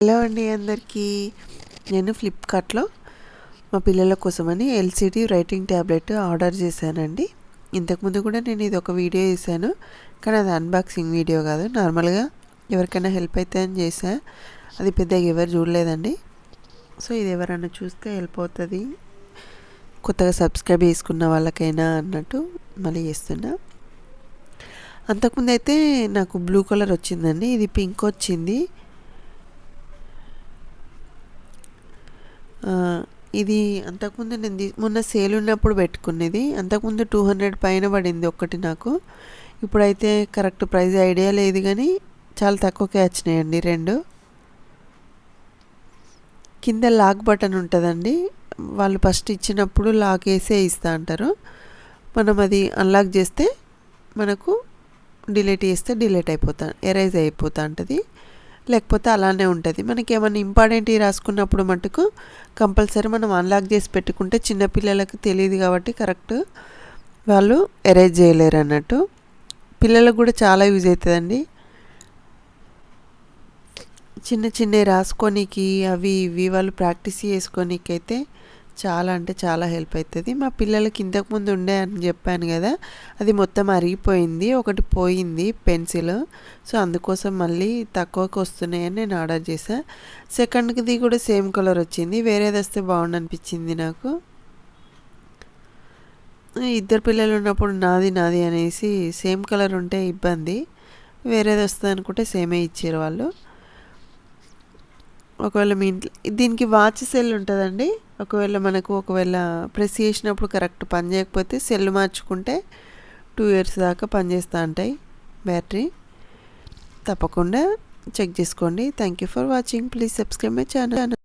Hello అండి అందరికీ. నేను ఫ్లిప్కార్ట్లో మా పిల్లల కోసమని ఎల్సిడి రైటింగ్ ట్యాబ్లెట్ ఆర్డర్ చేశానండి. ఇంతకుముందు కూడా నేను ఇది ఒక వీడియో చేశాను, కానీ అది అన్బాక్సింగ్ వీడియో కాదు, నార్మల్గా ఎవరికైనా హెల్ప్ అవుతుందని చేశా. అది పెద్దగా ఎవరు చూడలేదండి. సో ఇది ఎవరైనా చూస్తే హెల్ప్ అవుతుంది, కొత్తగా సబ్స్క్రైబ్ చేసుకున్న వాళ్ళకైనా అన్నట్టు మళ్ళీ చేస్తున్నా. అంతకుముందు అయితే నాకు బ్లూ కలర్ వచ్చిందండి, ఇది పింక్ వచ్చింది. ఇది అంతకుముందు నేను మొన్న సేల్ ఉన్నప్పుడు పెట్టుకునేది. అంతకుముందు 200 పైన పడింది ఒక్కటి నాకు. ఇప్పుడైతే కరెక్ట్ ప్రైస్ ఐడియా లేదు, కానీ చాలా తక్కువకే వచ్చినాయండి రెండు. కింద లాక్ బటన్ ఉంటుందండి, వాళ్ళు ఫస్ట్ ఇచ్చినప్పుడు లాక్ వేసే ఇస్తా అంటారు. మనం అది అన్లాక్ చేస్తే మనకు డిలీట్ చేస్తే డిలీట్ ఎరేజ్ అయిపోతా ఉంటుంది, లేకపోతే అలానే ఉంటుంది. మనకి ఏమైనా ఇంపార్టెంట్ రాసుకున్నప్పుడు మటుకు కంపల్సరీ మనం అన్లాక్ చేసి పెట్టుకుంటే చిన్నపిల్లలకు తెలియదు కాబట్టి కరెక్ట్ వాళ్ళు ఎరేజ్ చేయలేరు అన్నట్టు. పిల్లలకు కూడా చాలా యూజ్ అవుతుందండి, చిన్న చిన్న రాసుకోనికి అవి ఇవి వాళ్ళు ప్రాక్టీస్ చేసుకోనికి అయితే చాలా అంటే చాలా హెల్ప్ అవుతుంది. మా పిల్లలకి ఇంతకుముందు ఉండే అని చెప్పాను కదా, అది మొత్తం అరిగిపోయింది, ఒకటి పోయింది పెన్సిల్. సో అందుకోసం మళ్ళీ తక్కువకి వస్తున్నాయని నేను ఆర్డర్ చేశాను. సెకండ్ది కూడా సేమ్ కలర్ వచ్చింది, వేరేది వస్తే బాగుండు అనిపించింది నాకు. ఇద్దరు పిల్లలు ఉన్నప్పుడు నాది నాది అనేసి సేమ్ కలర్ ఉంటే ఇబ్బంది, వేరేది వస్తుంది అనుకుంటే సేమే ఇచ్చారు వాళ్ళు. ఒకవేళ మీ ఇంట్లో దీనికి వాచ్ సెల్ ఉంటుందండి. ఒకవేళ ప్రెస్ చేసినప్పుడు కరెక్ట్ పని చేయకపోతే సెల్ మార్చుకుంటే 2 years దాకా పనిచేస్తూ ఉంటాయి బ్యాటరీ. తప్పకుండా చెక్ చేసుకోండి. Thank you for watching. Please subscribe my channel.